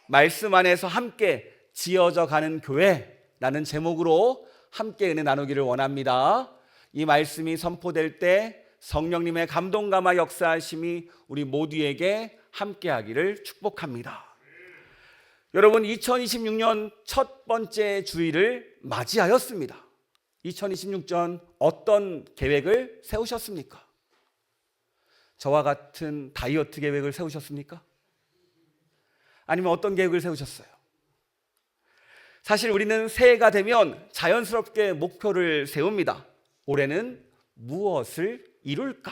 말씀 안에서 함께 지어져 가는 교회라는 제목으로 함께 은혜 나누기를 원합니다. 이 말씀이 선포될 때 성령님의 감동 감화 역사하심이 우리 모두에게 함께하기를 축복합니다. 여러분, 2026년 첫 번째 주일을 맞이하였습니다. 2026년 어떤 계획을 세우셨습니까? 저와 같은 다이어트 계획을 세우셨습니까? 아니면 어떤 계획을 세우셨어요? 사실 우리는 새해가 되면 자연스럽게 목표를 세웁니다. 올해는 무엇을 이룰까?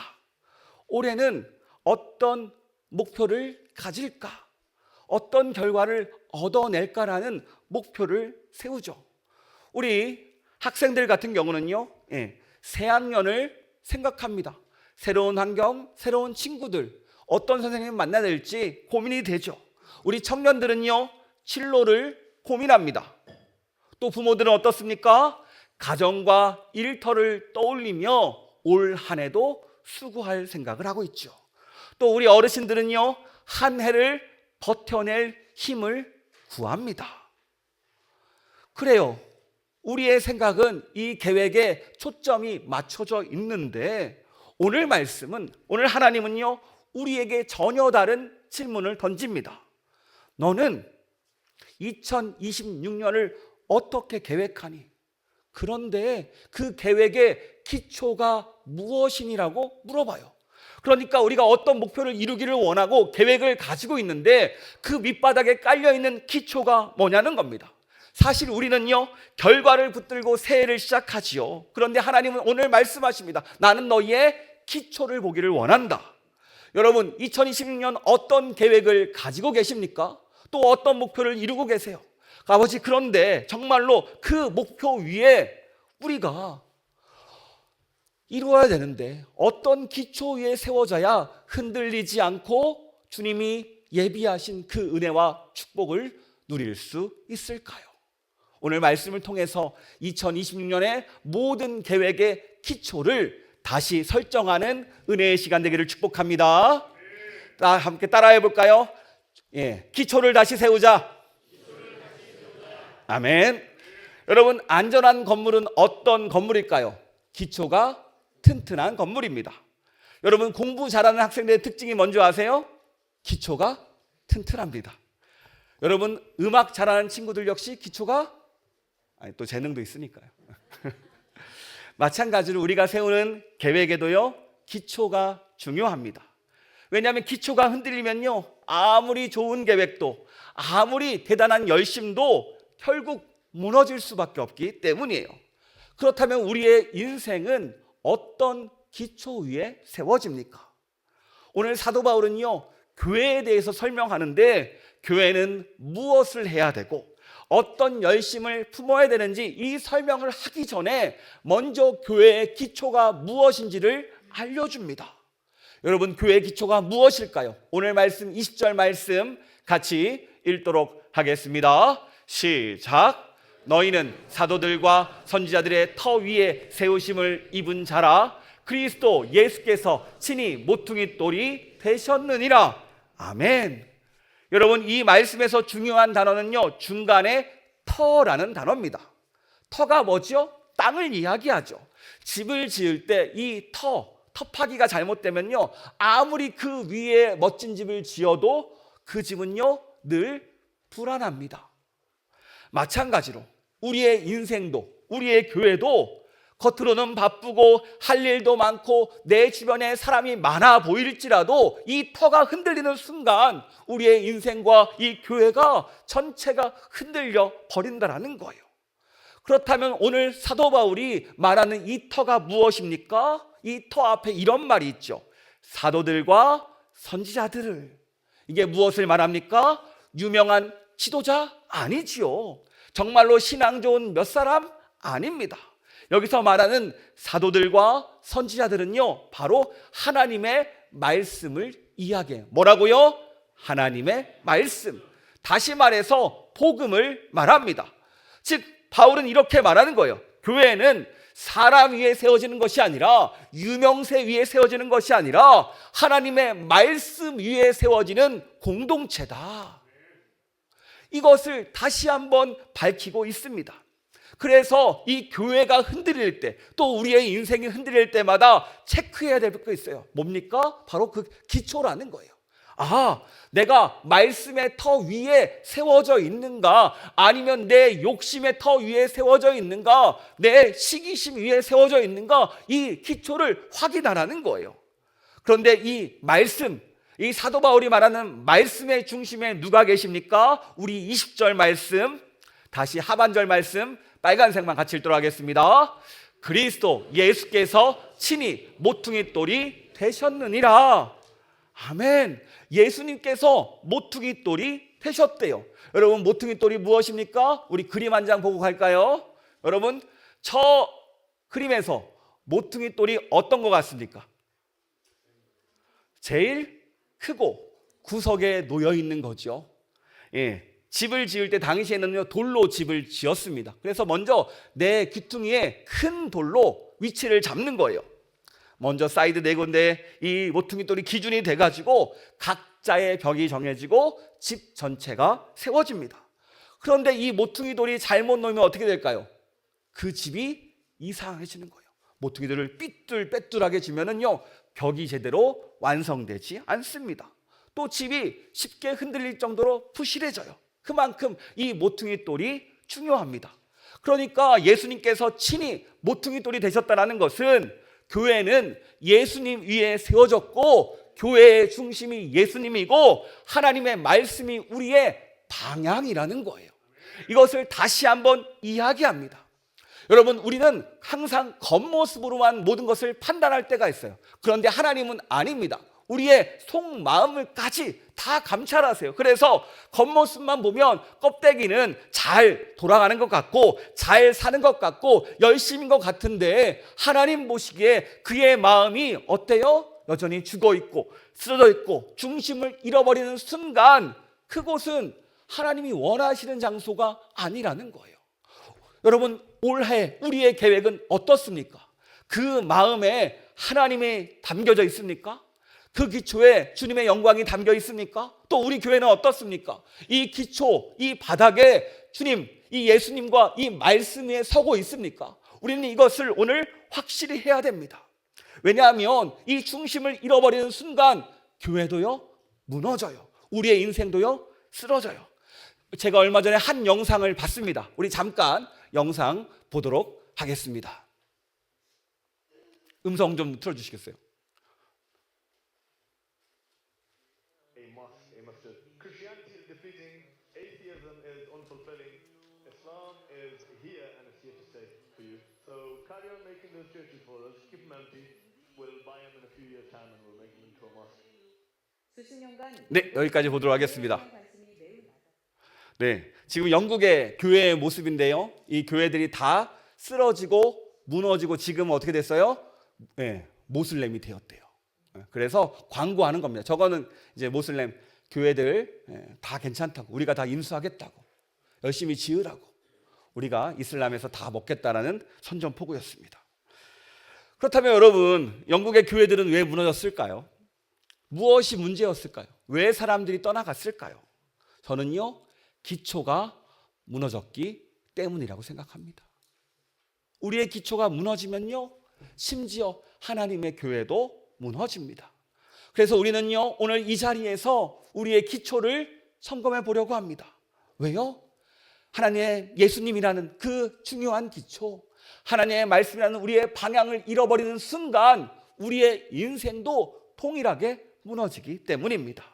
올해는 어떤 목표를 가질까? 어떤 결과를 얻어낼까라는 목표를 세우죠. 우리 학생들 같은 경우는요, 새학년을 생각합니다. 새로운 환경, 새로운 친구들, 어떤 선생님을 만나야 될지 고민이 되죠. 우리 청년들은요, 진로를 고민합니다. 또 부모들은 어떻습니까? 가정과 일터를 떠올리며 올 한 해도 수고할 생각을 하고 있죠. 또 우리 어르신들은요, 한 해를 버텨낼 힘을 구합니다. 그래요. 우리의 생각은 이 계획에 초점이 맞춰져 있는데 오늘 말씀은, 오늘 하나님은요, 우리에게 전혀 다른 질문을 던집니다. 너는 2026년을 어떻게 계획하니? 그런데 그 계획의 기초가 무엇이니라고 물어봐요. 그러니까 우리가 어떤 목표를 이루기를 원하고 계획을 가지고 있는데 그 밑바닥에 깔려있는 기초가 뭐냐는 겁니다. 사실 우리는요, 결과를 붙들고 새해를 시작하지요. 그런데 하나님은 오늘 말씀하십니다. 나는 너희의 기초를 보기를 원한다. 여러분, 2026년 어떤 계획을 가지고 계십니까? 또 어떤 목표를 이루고 계세요? 아버지, 그런데 정말로 그 목표 위에 우리가 이루어야 되는데 어떤 기초 위에 세워져야 흔들리지 않고 주님이 예비하신 그 은혜와 축복을 누릴 수 있을까요? 오늘 말씀을 통해서 2026년의 모든 계획의 기초를 다시 설정하는 은혜의 시간 되기를 축복합니다. 함께 따라해 볼까요? 기초를 다시 세우자. 아멘. 여러분, 안전한 건물은 어떤 건물일까요? 기초가 튼튼한 건물입니다. 여러분, 공부 잘하는 학생들의 특징이 뭔지 아세요? 기초가 튼튼합니다. 여러분, 음악 잘하는 친구들 역시 기초가, 또 재능도 있으니까요. 마찬가지로 우리가 세우는 계획에도요, 기초가 중요합니다. 왜냐하면 기초가 흔들리면요, 아무리 좋은 계획도, 아무리 대단한 열심도 결국 무너질 수밖에 없기 때문이에요. 그렇다면 우리의 인생은 어떤 기초 위에 세워집니까? 오늘 사도 바울은요, 교회에 대해서 설명하는데 교회는 무엇을 해야 되고 어떤 열심을 품어야 되는지 이 설명을 하기 전에 먼저 교회의 기초가 무엇인지를 알려줍니다. 여러분, 교회의 기초가 무엇일까요? 오늘 말씀 20절 말씀 같이 읽도록 하겠습니다. 시작. 너희는 사도들과 선지자들의 터 위에 세우심을 입은 자라. 그리스도 예수께서 친히 모퉁이 돌이 되셨느니라. 아멘. 여러분, 이 말씀에서 중요한 단어는요, 중간에 터라는 단어입니다. 터가 뭐죠? 땅을 이야기하죠. 집을 지을 때 이 터파기가 잘못되면요, 아무리 그 위에 멋진 집을 지어도 그 집은요, 늘 불안합니다. 마찬가지로 우리의 인생도, 우리의 교회도 겉으로는 바쁘고 할 일도 많고 내 주변에 사람이 많아 보일지라도 이 터가 흔들리는 순간 우리의 인생과 이 교회가 전체가 흔들려 버린다라는 거예요. 그렇다면 오늘 사도 바울이 말하는 이 터가 무엇입니까? 이 터 앞에 이런 말이 있죠. 사도들과 선지자들을. 이게 무엇을 말합니까? 유명한 지도자? 아니지요. 정말로 신앙 좋은 몇 사람? 아닙니다. 여기서 말하는 사도들과 선지자들은요, 바로 하나님의 말씀을 이야기해요. 뭐라고요? 하나님의 말씀. 다시 말해서 복음을 말합니다. 즉 바울은 이렇게 말하는 거예요. 교회는 사람 위에 세워지는 것이 아니라, 유명세 위에 세워지는 것이 아니라 하나님의 말씀 위에 세워지는 공동체다. 이것을 다시 한번 밝히고 있습니다. 그래서 이 교회가 흔들릴 때, 또 우리의 인생이 흔들릴 때마다 체크해야 될 게 있어요. 뭡니까? 바로 그 기초라는 거예요. 내가 말씀의 터 위에 세워져 있는가? 아니면 내 욕심의 터 위에 세워져 있는가? 내 시기심 위에 세워져 있는가? 이 기초를 확인하라는 거예요. 그런데 이 말씀, 이 사도 바울이 말하는 말씀의 중심에 누가 계십니까? 우리 20절 말씀, 다시 하반절 말씀 빨간색만 같이 읽도록 하겠습니다. 그리스도 예수께서 친히 모퉁이 돌이 되셨느니라. 아멘. 예수님께서 모퉁이 돌이 되셨대요. 여러분, 모퉁이 돌이 무엇입니까? 우리 그림 한 장 보고 갈까요? 여러분, 저 그림에서 모퉁이 돌이 어떤 것 같습니까? 제일 크고 구석에 놓여 있는 거죠. 집을 지을 때 당시에는요, 돌로 집을 지었습니다. 그래서 먼저 내 귀퉁이에 큰 돌로 위치를 잡는 거예요. 먼저 사이드 네 군데 이 모퉁이 돌이 기준이 돼가지고 각자의 벽이 정해지고 집 전체가 세워집니다. 그런데 이 모퉁이 돌이 잘못 놓이면 어떻게 될까요? 그 집이 이상해지는 거예요. 모퉁이 돌을 삐뚤빼뚤하게 지면은요, 벽이 제대로 완성되지 않습니다. 또 집이 쉽게 흔들릴 정도로 부실해져요. 그만큼 이 모퉁이 돌이 중요합니다. 그러니까 예수님께서 친히 모퉁이 돌이 되셨다는 것은 교회는 예수님 위에 세워졌고, 교회의 중심이 예수님이고, 하나님의 말씀이 우리의 방향이라는 거예요. 이것을 다시 한번 이야기합니다. 여러분, 우리는 항상 겉모습으로만 모든 것을 판단할 때가 있어요. 그런데 하나님은 아닙니다. 우리의 속마음을까지 다 감찰하세요. 그래서 겉모습만 보면 껍데기는 잘 돌아가는 것 같고 잘 사는 것 같고 열심인 것 같은데, 하나님 보시기에 그의 마음이 어때요? 여전히 죽어있고 쓰러져 있고 중심을 잃어버리는 순간, 그곳은 하나님이 원하시는 장소가 아니라는 거예요. 여러분, 올해 우리의 계획은 어떻습니까? 그 마음에 하나님이 담겨져 있습니까? 그 기초에 주님의 영광이 담겨 있습니까? 또 우리 교회는 어떻습니까? 이 기초, 이 바닥에 주님, 이 예수님과 이 말씀 위에 서고 있습니까? 우리는 이것을 오늘 확실히 해야 됩니다. 왜냐하면 이 중심을 잃어버리는 순간 교회도요, 무너져요. 우리의 인생도요, 쓰러져요. 제가 얼마 전에 한 영상을 봤습니다. 우리 잠깐 영상 보도록 하겠습니다. 음성 좀 틀어주시겠어요? Christianity is defeating, atheism is unfulfilling, Islam is here and it's here to stay for you. So carry on making those churches for us, keep them empty, we'll buy them in a few years' time and we'll make them into a mosque. 수십 년간 네, 여기까지 보도록 하겠습니다. 말씀이 매우 낮아. 네, 지금 영국의 교회의 모습인데요, 이 교회들이 다 쓰러지고 무너지고 지금 어떻게 됐어요? 네, 모슬렘이 되었대요. 그래서 광고하는 겁니다. 저거는 이제 모슬렘 교회들 다 괜찮다고, 우리가 다 인수하겠다고, 열심히 지으라고, 우리가 이슬람에서 다 먹겠다라는 선전포고였습니다. 그렇다면 여러분, 영국의 교회들은 왜 무너졌을까요? 무엇이 문제였을까요? 왜 사람들이 떠나갔을까요? 저는요, 기초가 무너졌기 때문이라고 생각합니다. 우리의 기초가 무너지면요, 심지어 하나님의 교회도 무너집니다. 그래서 우리는요, 오늘 이 자리에서 우리의 기초를 점검해 보려고 합니다. 왜요? 하나님의 예수님이라는 그 중요한 기초, 하나님의 말씀이라는 우리의 방향을 잃어버리는 순간 우리의 인생도 동일하게 무너지기 때문입니다.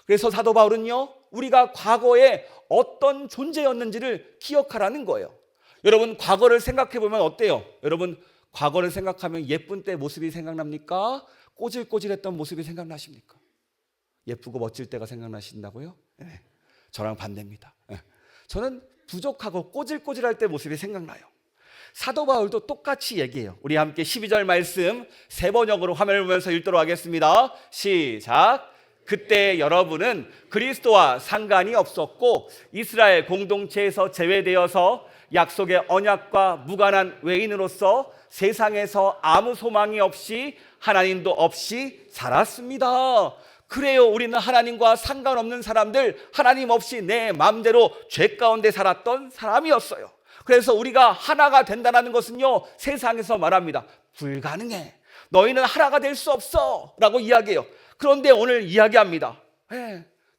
그래서 사도 바울은요, 우리가 과거에 어떤 존재였는지를 기억하라는 거예요. 여러분, 과거를 생각해 보면 어때요? 여러분, 과거를 생각하면 예쁜 때 모습이 생각납니까? 꼬질꼬질했던 모습이 생각나십니까? 예쁘고 멋질 때가 생각나신다고요? 네, 저랑 반대입니다. 네, 저는 부족하고 꼬질꼬질할 때 모습이 생각나요. 사도 바울도 똑같이 얘기해요. 우리 함께 12절 말씀 세 번역으로 화면을 보면서 읽도록 하겠습니다. 시작. 그때 여러분은 그리스도와 상관이 없었고 이스라엘 공동체에서 제외되어서 약속의 언약과 무관한 외인으로서 세상에서 아무 소망이 없이 하나님도 없이 살았습니다. 그래요. 우리는 하나님과 상관없는 사람들, 하나님 없이 내 마음대로 죄 가운데 살았던 사람이었어요. 그래서 우리가 하나가 된다는 것은요, 세상에서 말합니다. 불가능해. 너희는 하나가 될 수 없어 라고 이야기해요. 그런데 오늘 이야기합니다.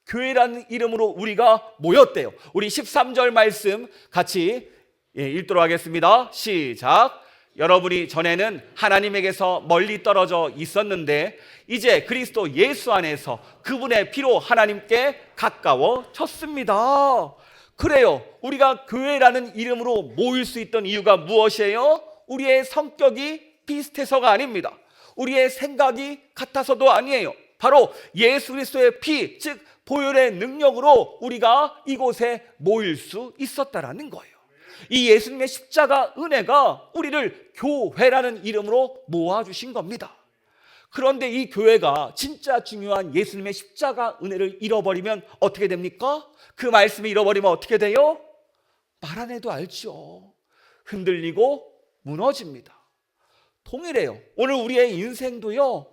교회라는 이름으로 우리가 모였대요. 우리 13절 말씀 같이 읽도록 하겠습니다. 시작. 여러분이 전에는 하나님에게서 멀리 떨어져 있었는데 이제 그리스도 예수 안에서 그분의 피로 하나님께 가까워졌습니다. 그래요. 우리가 교회라는 이름으로 모일 수 있던 이유가 무엇이에요? 우리의 성격이 비슷해서가 아닙니다. 우리의 생각이 같아서도 아니에요. 바로 예수 그리스도의 피, 즉 보혈의 능력으로 우리가 이곳에 모일 수 있었다라는 거예요. 이 예수님의 십자가 은혜가 우리를 교회라는 이름으로 모아주신 겁니다. 그런데 이 교회가 진짜 중요한 예수님의 십자가 은혜를 잃어버리면 어떻게 됩니까? 그 말씀을 잃어버리면 어떻게 돼요? 말 안 해도 알죠. 흔들리고 무너집니다. 동일해요. 오늘 우리의 인생도요,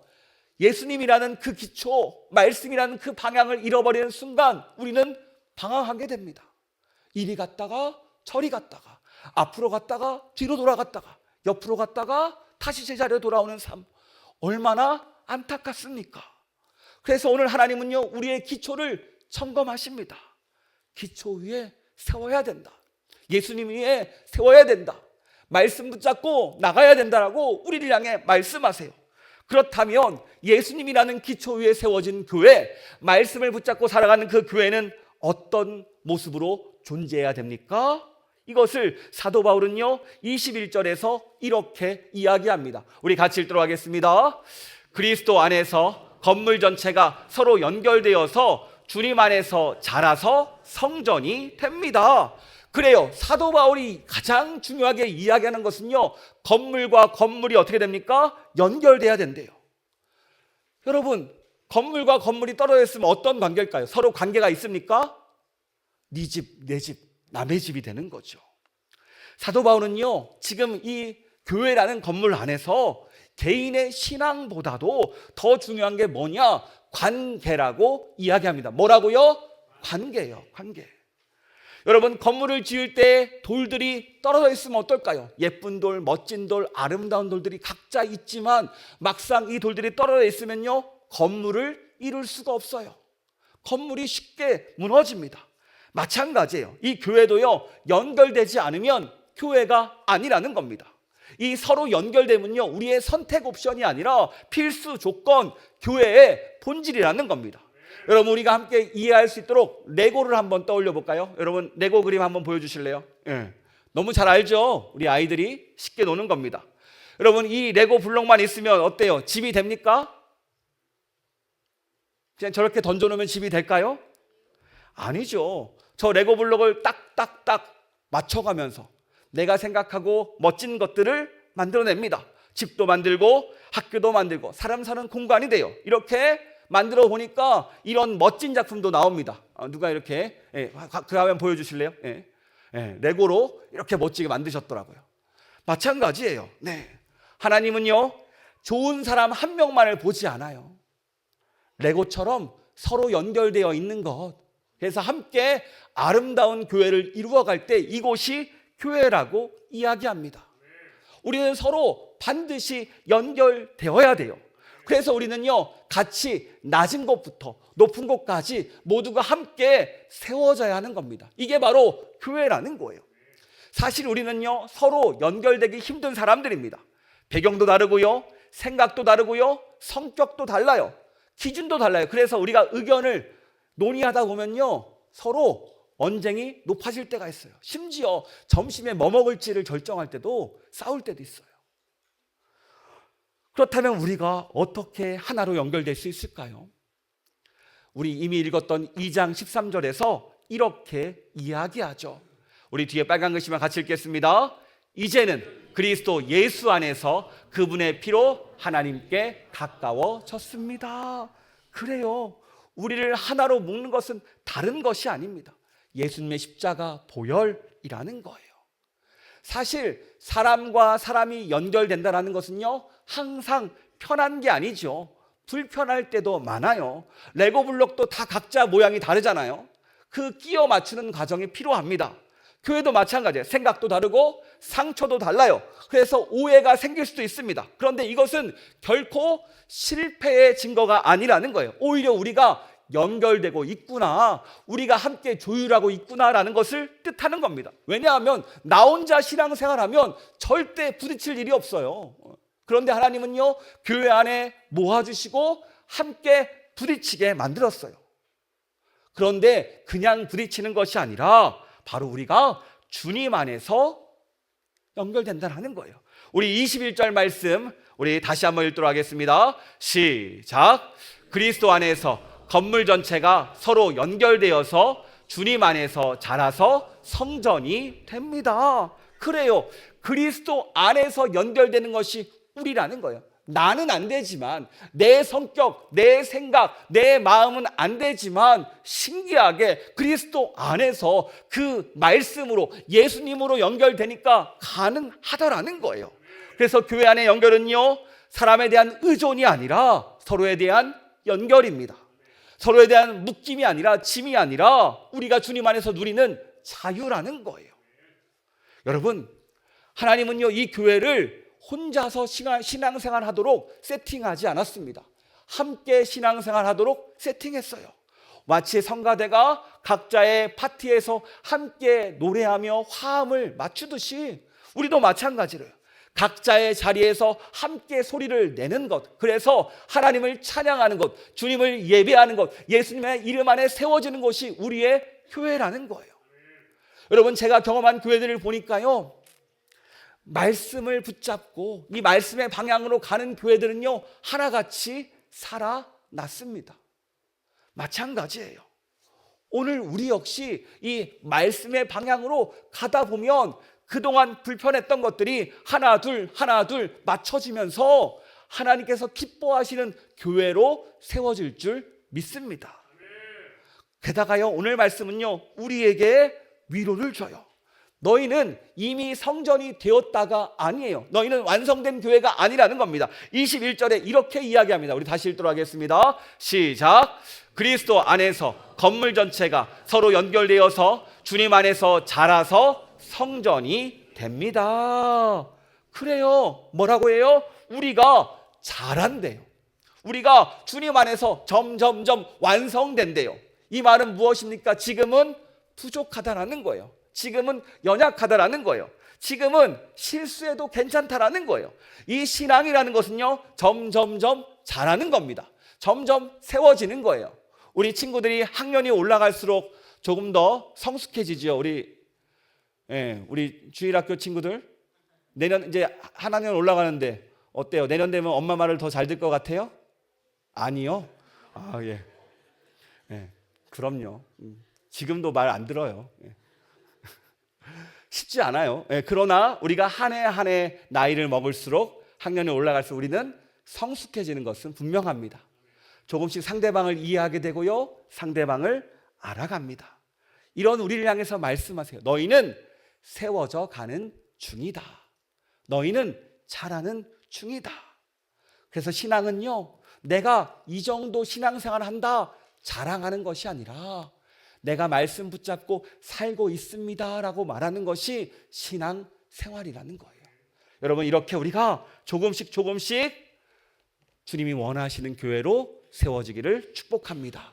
예수님이라는 그 기초, 말씀이라는 그 방향을 잃어버리는 순간 우리는 방황하게 됩니다. 이리 갔다가 저리 갔다가 앞으로 갔다가 뒤로 돌아갔다가 옆으로 갔다가 다시 제자리로 돌아오는 삶, 얼마나 안타깝습니까? 그래서 오늘 하나님은요, 우리의 기초를 점검하십니다. 기초 위에 세워야 된다. 예수님 위에 세워야 된다. 말씀 붙잡고 나가야 된다라고 우리를 향해 말씀하세요. 그렇다면 예수님이라는 기초 위에 세워진 교회, 말씀을 붙잡고 살아가는 그 교회는 어떤 모습으로 존재해야 됩니까? 이것을 사도 바울은요 21절에서 이렇게 이야기합니다. 우리 같이 읽도록 하겠습니다. 그리스도 안에서 건물 전체가 서로 연결되어서 주님 안에서 자라서 성전이 됩니다. 그래요. 사도 바울이 가장 중요하게 이야기하는 것은요, 건물과 건물이 어떻게 됩니까? 연결돼야 된대요. 여러분, 건물과 건물이 떨어져 있으면 어떤 관계일까요? 서로 관계가 있습니까? 네 집, 내 집, 남의 집이 되는 거죠. 사도 바울은요, 지금 이 교회라는 건물 안에서 개인의 신앙보다도 더 중요한 게 뭐냐? 관계라고 이야기합니다. 뭐라고요? 관계예요. 관계. 여러분, 건물을 지을 때 돌들이 떨어져 있으면 어떨까요? 예쁜 돌, 멋진 돌, 아름다운 돌들이 각자 있지만 막상 이 돌들이 떨어져 있으면요, 건물을 이룰 수가 없어요. 건물이 쉽게 무너집니다. 마찬가지예요. 이 교회도요, 연결되지 않으면 교회가 아니라는 겁니다. 이 서로 연결되면요, 우리의 선택 옵션이 아니라 필수 조건, 교회의 본질이라는 겁니다. 여러분, 우리가 함께 이해할 수 있도록 레고를 한번 떠올려 볼까요? 여러분, 레고 그림 한번 보여주실래요? 너무 잘 알죠? 우리 아이들이 쉽게 노는 겁니다. 여러분, 이 레고 블록만 있으면 어때요? 집이 됩니까? 그냥 저렇게 던져놓으면 집이 될까요? 아니죠. 저 레고 블록을 딱딱딱 맞춰가면서 내가 생각하고 멋진 것들을 만들어냅니다. 집도 만들고 학교도 만들고 사람 사는 공간이 돼요. 이렇게 만들어 보니까 이런 멋진 작품도 나옵니다. 누가 이렇게 그 화면 보여주실래요? 레고로 이렇게 멋지게 만드셨더라고요. 마찬가지예요. 하나님은요, 좋은 사람 한 명만을 보지 않아요. 레고처럼 서로 연결되어 있는 것. 그래서 함께 아름다운 교회를 이루어갈 때 이곳이 교회라고 이야기합니다. 우리는 서로 반드시 연결되어야 돼요. 그래서 우리는요, 같이 낮은 곳부터 높은 곳까지 모두가 함께 세워져야 하는 겁니다. 이게 바로 교회라는 거예요. 사실 우리는요, 서로 연결되기 힘든 사람들입니다. 배경도 다르고요, 생각도 다르고요, 성격도 달라요, 기준도 달라요. 그래서 우리가 의견을 논의하다 보면요, 서로 언쟁이 높아질 때가 있어요. 심지어 점심에 뭐 먹을지를 결정할 때도 싸울 때도 있어요. 그렇다면 우리가 어떻게 하나로 연결될 수 있을까요? 우리 이미 읽었던 2장 13절에서 이렇게 이야기하죠. 우리 뒤에 빨간 글씨만 같이 읽겠습니다. 이제는 그리스도 예수 안에서 그분의 피로 하나님께 가까워졌습니다. 그래요. 우리를 하나로 묶는 것은 다른 것이 아닙니다. 예수님의 십자가 보혈이라는 거예요. 사실 사람과 사람이 연결된다는 것은요, 항상 편한 게 아니죠. 불편할 때도 많아요. 레고 블록도 다 각자 모양이 다르잖아요. 그 끼워 맞추는 과정이 필요합니다. 교회도 마찬가지예요. 생각도 다르고 상처도 달라요. 그래서 오해가 생길 수도 있습니다. 그런데 이것은 결코 실패의 증거가 아니라는 거예요. 오히려 우리가 연결되고 있구나, 우리가 함께 조율하고 있구나라는 것을 뜻하는 겁니다. 왜냐하면 나 혼자 신앙생활하면 절대 부딪힐 일이 없어요. 그런데 하나님은요, 교회 안에 모아주시고 함께 부딪히게 만들었어요. 그런데 그냥 부딪히는 것이 아니라 바로 우리가 주님 안에서 연결된다는 거예요. 우리 21절 말씀 우리 다시 한번 읽도록 하겠습니다. 시작. 그리스도 안에서 건물 전체가 서로 연결되어서 주님 안에서 자라서 성전이 됩니다. 그래요. 그리스도 안에서 연결되는 것이 우리라는 거예요. 나는 안 되지만, 내 성격, 내 생각, 내 마음은 안 되지만 신기하게 그리스도 안에서 그 말씀으로, 예수님으로 연결되니까 가능하다라는 거예요. 그래서 교회 안의 연결은요, 사람에 대한 의존이 아니라 서로에 대한 연결입니다. 서로에 대한 묶임이 아니라 짐이 아니라 우리가 주님 안에서 누리는 자유라는 거예요. 여러분, 하나님은요, 이 교회를 혼자서 신앙생활 하도록 세팅하지 않았습니다. 함께 신앙생활 하도록 세팅했어요. 마치 성가대가 각자의 파티에서 함께 노래하며 화음을 맞추듯이 우리도 마찬가지로요. 각자의 자리에서 함께 소리를 내는 것, 그래서 하나님을 찬양하는 것, 주님을 예배하는 것, 예수님의 이름 안에 세워지는 것이 우리의 교회라는 거예요. 여러분, 제가 경험한 교회들을 보니까요, 말씀을 붙잡고 이 말씀의 방향으로 가는 교회들은요, 하나같이 살아났습니다. 마찬가지예요. 오늘 우리 역시 이 말씀의 방향으로 가다 보면 그동안 불편했던 것들이 하나 둘 맞춰지면서 하나님께서 기뻐하시는 교회로 세워질 줄 믿습니다. 게다가요, 오늘 말씀은요, 우리에게 위로를 줘요. 너희는 이미 성전이 되었다가 아니에요. 너희는 완성된 교회가 아니라는 겁니다. 21절에 이렇게 이야기합니다. 우리 다시 읽도록 하겠습니다. 시작. 그리스도 안에서 건물 전체가 서로 연결되어서 주님 안에서 자라서 성전이 됩니다. 그래요. 뭐라고 해요? 우리가 자란대요. 우리가 주님 안에서 점점점 완성된대요. 이 말은 무엇입니까? 지금은 부족하다라는 거예요. 지금은 연약하다라는 거예요. 지금은 실수해도 괜찮다라는 거예요. 이 신앙이라는 것은요, 점점점 자라는 겁니다. 점점 세워지는 거예요. 우리 친구들이 학년이 올라갈수록 조금 더 성숙해지죠. 우리 주일학교 친구들 내년 이제 한 학년 올라가는데 어때요? 내년 되면 엄마 말을 더 잘 들 것 같아요? 아니요. 그럼요. 지금도 말 안 들어요. 쉽지 않아요. 그러나 우리가 한 해 한 해 나이를 먹을수록 학년이 올라갈수록 우리는 성숙해지는 것은 분명합니다. 조금씩 상대방을 이해하게 되고요, 상대방을 알아갑니다. 이런 우리를 향해서 말씀하세요. 너희는 세워져 가는 중이다. 너희는 자라는 중이다. 그래서 신앙은요, 내가 이 정도 신앙생활을 한다 자랑하는 것이 아니라 내가 말씀 붙잡고 살고 있습니다 라고 말하는 것이 신앙생활이라는 거예요. 여러분, 이렇게 우리가 조금씩 주님이 원하시는 교회로 세워지기를 축복합니다.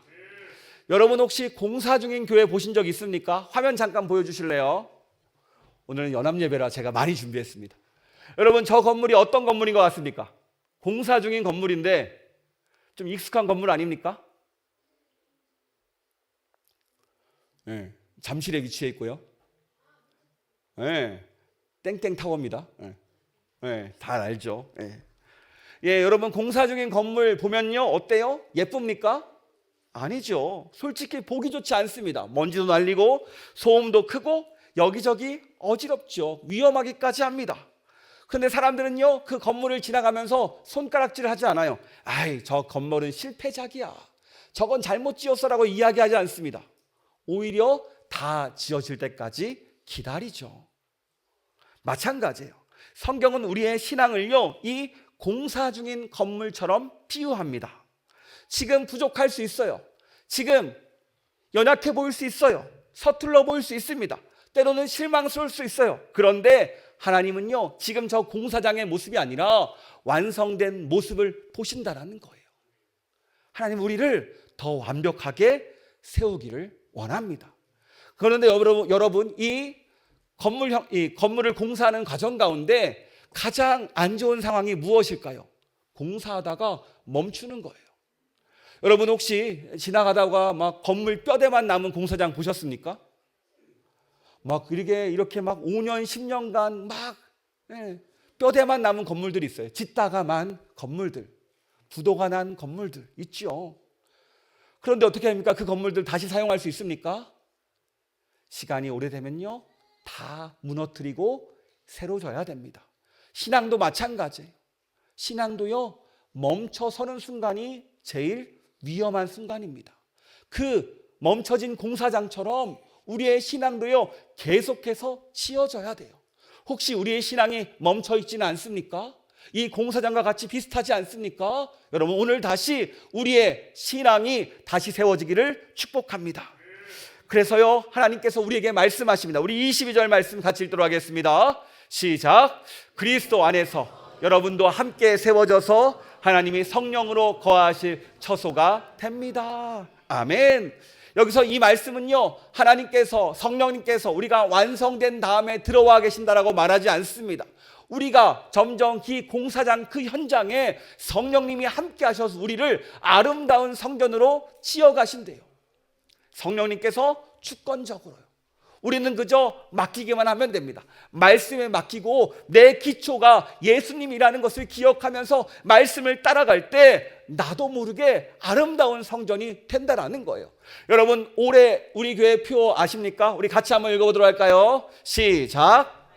여러분, 혹시 공사 중인 교회 보신 적 있습니까? 화면 잠깐 보여주실래요? 오늘은 연합예배라 제가 많이 준비했습니다. 여러분, 저 건물이 어떤 건물인 것 같습니까? 공사 중인 건물인데 좀 익숙한 건물 아닙니까? 잠실에 위치해 있고요. 땡땡타워입니다. 다 알죠. 여러분, 공사 중인 건물 보면요, 어때요? 예쁩니까? 아니죠. 솔직히 보기 좋지 않습니다. 먼지도 날리고 소음도 크고 여기저기 어지럽죠. 위험하기까지 합니다. 그런데 사람들은요, 그 건물을 지나가면서 손가락질을 하지 않아요. 아이, 저 건물은 실패작이야, 저건 잘못 지었어라고 이야기하지 않습니다. 오히려 다 지어질 때까지 기다리죠. 마찬가지예요. 성경은 우리의 신앙을요, 이 공사 중인 건물처럼 비유합니다. 지금 부족할 수 있어요. 지금 연약해 보일 수 있어요. 서툴러 보일 수 있습니다. 때로는 실망스러울 수 있어요. 그런데 하나님은요, 지금 저 공사장의 모습이 아니라 완성된 모습을 보신다라는 거예요. 하나님 우리를 더 완벽하게 세우기를 원합니다. 그런데 여러분, 이 건물을 공사하는 과정 가운데 가장 안 좋은 상황이 무엇일까요? 공사하다가 멈추는 거예요. 여러분 혹시 지나가다가 막 건물 뼈대만 남은 공사장 보셨습니까? 막 이렇게 막 5년, 10년간 막 뼈대만 남은 건물들이 있어요. 짓다가 만 건물들, 부도가 난 건물들 있죠. 그런데 어떻게 합니까? 그 건물들 다시 사용할 수 있습니까? 시간이 오래되면요, 다 무너뜨리고 새로 져야 됩니다. 신앙도 마찬가지예요. 신앙도요, 멈춰서는 순간이 제일 위험한 순간입니다. 그 멈춰진 공사장처럼 우리의 신앙도요, 계속해서 치어져야 돼요. 혹시 우리의 신앙이 멈춰 있지는 않습니까? 이 공사장과 같이 비슷하지 않습니까? 여러분 오늘 다시 우리의 신앙이 다시 세워지기를 축복합니다. 그래서요, 하나님께서 우리에게 말씀하십니다. 우리 22절 말씀 같이 읽도록 하겠습니다. 시작. 그리스도 안에서 여러분도 함께 세워져서 하나님이 성령으로 거하실 처소가 됩니다. 아멘. 여기서 이 말씀은요, 하나님께서, 성령님께서 우리가 완성된 다음에 들어와 계신다라고 말하지 않습니다. 우리가 점점 이 공사장 그 현장에 성령님이 함께 하셔서 우리를 아름다운 성전으로 치어가신대요. 성령님께서 주권적으로요. 우리는 그저 맡기기만 하면 됩니다. 말씀에 맡기고 내 기초가 예수님이라는 것을 기억하면서 말씀을 따라갈 때 나도 모르게 아름다운 성전이 된다라는 거예요. 여러분 올해 우리 교회 표 아십니까? 우리 같이 한번 읽어보도록 할까요? 시작.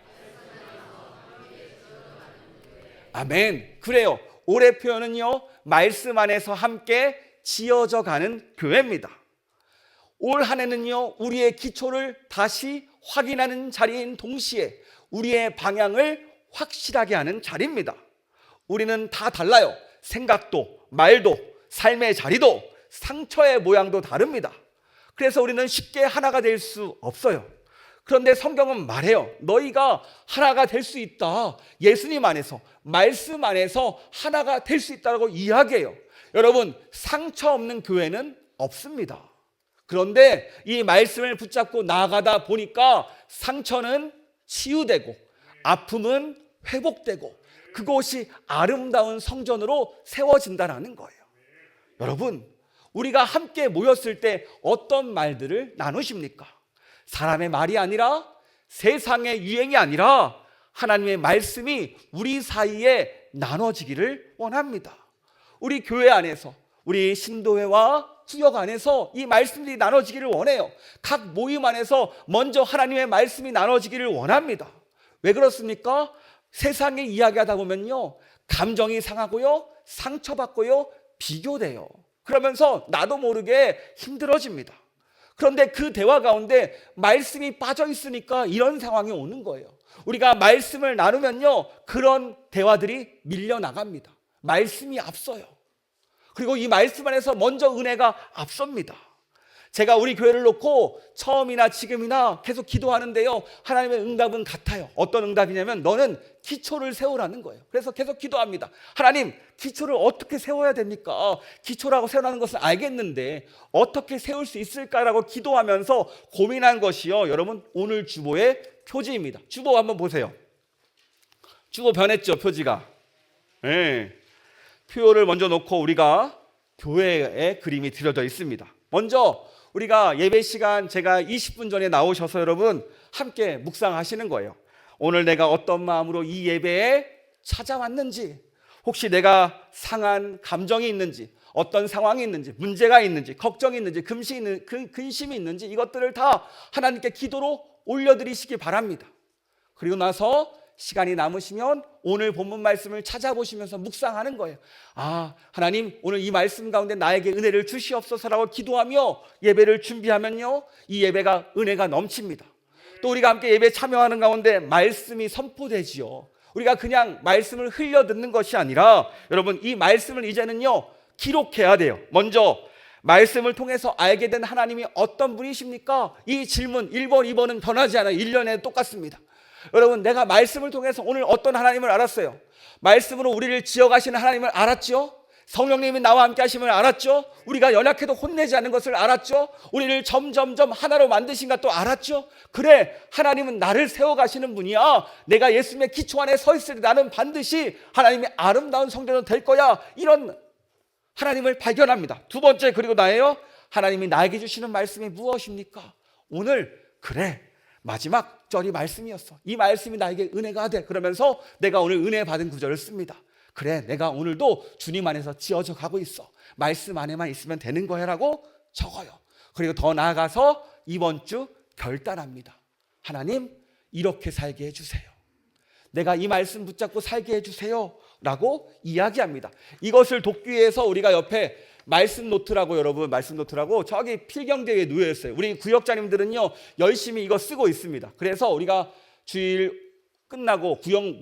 아멘. 그래요. 올해 표현은요, 말씀 안에서 함께 지어져 가는 교회입니다. 올 한 해는요, 우리의 기초를 다시 확인하는 자리인 동시에 우리의 방향을 확실하게 하는 자리입니다. 우리는 다 달라요. 생각도, 말도, 삶의 자리도, 상처의 모양도 다릅니다. 그래서 우리는 쉽게 하나가 될 수 없어요. 그런데 성경은 말해요. 너희가 하나가 될 수 있다. 예수님 안에서, 말씀 안에서 하나가 될 수 있다고 이야기해요. 여러분, 상처 없는 교회는 없습니다. 그런데 이 말씀을 붙잡고 나아가다 보니까 상처는 치유되고 아픔은 회복되고 그곳이 아름다운 성전으로 세워진다는 거예요. 여러분, 우리가 함께 모였을 때 어떤 말들을 나누십니까? 사람의 말이 아니라, 세상의 유행이 아니라 하나님의 말씀이 우리 사이에 나눠지기를 원합니다. 우리 교회 안에서, 우리 신도회와 구역 안에서 이 말씀들이 나눠지기를 원해요. 각 모임 안에서 먼저 하나님의 말씀이 나눠지기를 원합니다. 왜 그렇습니까? 세상에 이야기하다 보면요, 감정이 상하고요, 상처받고요, 비교돼요. 그러면서 나도 모르게 힘들어집니다. 그런데 그 대화 가운데 말씀이 빠져 있으니까 이런 상황이 오는 거예요. 우리가 말씀을 나누면요, 그런 대화들이 밀려나갑니다. 말씀이 앞서요. 그리고 이 말씀 안에서 먼저 은혜가 앞섭니다. 제가 우리 교회를 놓고 처음이나 지금이나 계속 기도하는데요, 하나님의 응답은 같아요. 어떤 응답이냐면 너는 기초를 세우라는 거예요. 그래서 계속 기도합니다. 하나님, 기초를 어떻게 세워야 됩니까? 기초라고 세우라는 것은 알겠는데 어떻게 세울 수 있을까라고 기도하면서 고민한 것이요, 여러분 오늘 주보의 표지입니다. 주보 한번 보세요. 주보 변했죠, 표지가. 네. 표를 먼저 놓고 우리가 교회의 그림이 그려져 있습니다. 먼저 우리가 예배 시간, 제가 20분 전에 나오셔서 여러분 함께 묵상하시는 거예요. 오늘 내가 어떤 마음으로 이 예배에 찾아왔는지, 혹시 내가 상한 감정이 있는지, 어떤 상황이 있는지, 문제가 있는지, 걱정이 있는지, 근심이 있는지, 이것들을 다 하나님께 기도로 올려드리시기 바랍니다. 그리고 나서 시간이 남으시면 오늘 본문 말씀을 찾아보시면서 묵상하는 거예요. 아, 하나님 오늘 이 말씀 가운데 나에게 은혜를 주시옵소서라고 기도하며 예배를 준비하면요, 이 예배가 은혜가 넘칩니다. 또 우리가 함께 예배에 참여하는 가운데 말씀이 선포되지요. 우리가 그냥 말씀을 흘려 듣는 것이 아니라 여러분 이 말씀을 이제는요, 기록해야 돼요. 먼저 말씀을 통해서 알게 된 하나님이 어떤 분이십니까? 이 질문 1번, 2번은 변하지 않아요. 1년에 똑같습니다. 여러분, 내가 말씀을 통해서 오늘 어떤 하나님을 알았어요? 말씀으로 우리를 지어가시는 하나님을 알았죠? 성령님이 나와 함께 하심을 알았죠? 우리가 연약해도 혼내지 않는 것을 알았죠? 우리를 점점점 하나로 만드신 것도 알았죠? 그래, 하나님은 나를 세워가시는 분이야. 내가 예수님의 기초 안에 서 있을 때 나는 반드시 하나님의 아름다운 성전은 될 거야. 이런 하나님을 발견합니다. 두 번째, 그리고 나예요. 하나님이 나에게 주시는 말씀이 무엇입니까? 오늘 그래, 마지막 절이 말씀이었어. 이 말씀이 나에게 은혜가 돼. 그러면서 내가 오늘 은혜 받은 구절을 씁니다. 그래, 내가 오늘도 주님 안에서 지어져 가고 있어. 말씀 안에만 있으면 되는 거야라고 적어요. 그리고 더 나아가서 이번 주 결단합니다. 하나님, 이렇게 살게 해주세요. 내가 이 말씀 붙잡고 살게 해주세요 라고 이야기합니다. 이것을 돕기 위해서 우리가 옆에 말씀 노트라고, 여러분, 말씀 노트라고 저기 필경대에 놓여 있어요. 우리 구역자님들은요 열심히 이거 쓰고 있습니다. 그래서 우리가 주일 끝나고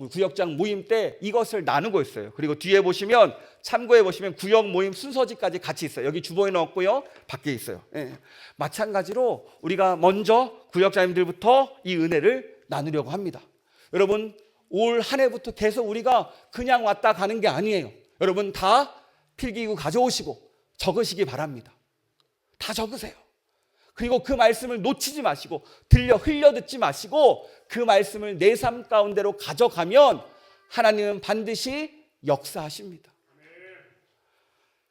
구역장 모임 때 이것을 나누고 있어요. 그리고 뒤에 보시면, 참고해 보시면 구역 모임 순서지까지 같이 있어요. 여기 주보에 넣었고요, 밖에 있어요. 예. 마찬가지로 우리가 먼저 구역자님들부터 이 은혜를 나누려고 합니다. 여러분, 올 한 해부터 계속 우리가 그냥 왔다 가는 게 아니에요. 여러분, 다 필기구 가져오시고 적으시기 바랍니다. 다 적으세요. 그리고 그 말씀을 놓치지 마시고 흘려 듣지 마시고 그 말씀을 내 삶 가운데로 가져가면 하나님은 반드시 역사하십니다.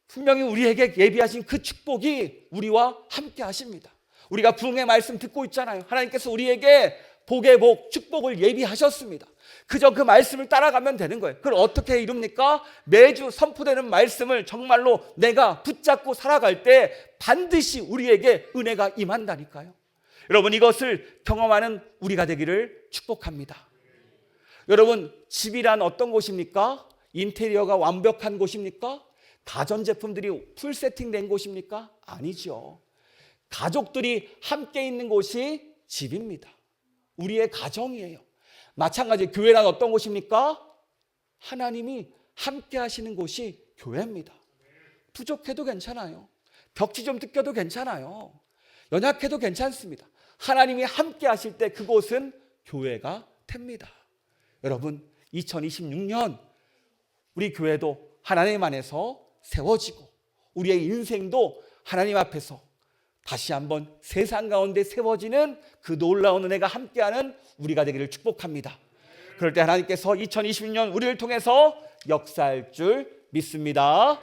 분명히 우리에게 예비하신 그 축복이 우리와 함께 하십니다. 우리가 부흥의 말씀 듣고 있잖아요. 하나님께서 우리에게 복의 복, 축복을 예비하셨습니다. 그저 그 말씀을 따라가면 되는 거예요. 그걸 어떻게 이룹니까? 매주 선포되는 말씀을 정말로 내가 붙잡고 살아갈 때 반드시 우리에게 은혜가 임한다니까요. 여러분, 이것을 경험하는 우리가 되기를 축복합니다. 여러분, 집이란 어떤 곳입니까? 인테리어가 완벽한 곳입니까? 가전제품들이 풀 세팅된 곳입니까? 아니죠. 가족들이 함께 있는 곳이 집입니다. 우리의 가정이에요. 마찬가지, 교회란 어떤 곳입니까? 하나님이 함께 하시는 곳이 교회입니다. 부족해도 괜찮아요. 벽지 좀 뜯겨도 괜찮아요. 연약해도 괜찮습니다. 하나님이 함께 하실 때 그곳은 교회가 됩니다. 여러분, 2026년 우리 교회도 하나님 안에서 세워지고 우리의 인생도 하나님 앞에서 다시 한번 세상 가운데 세워지는 그 놀라운 은혜가 함께하는 우리가 되기를 축복합니다. 그럴 때 하나님께서 2026년 우리를 통해서 역사할 줄 믿습니다.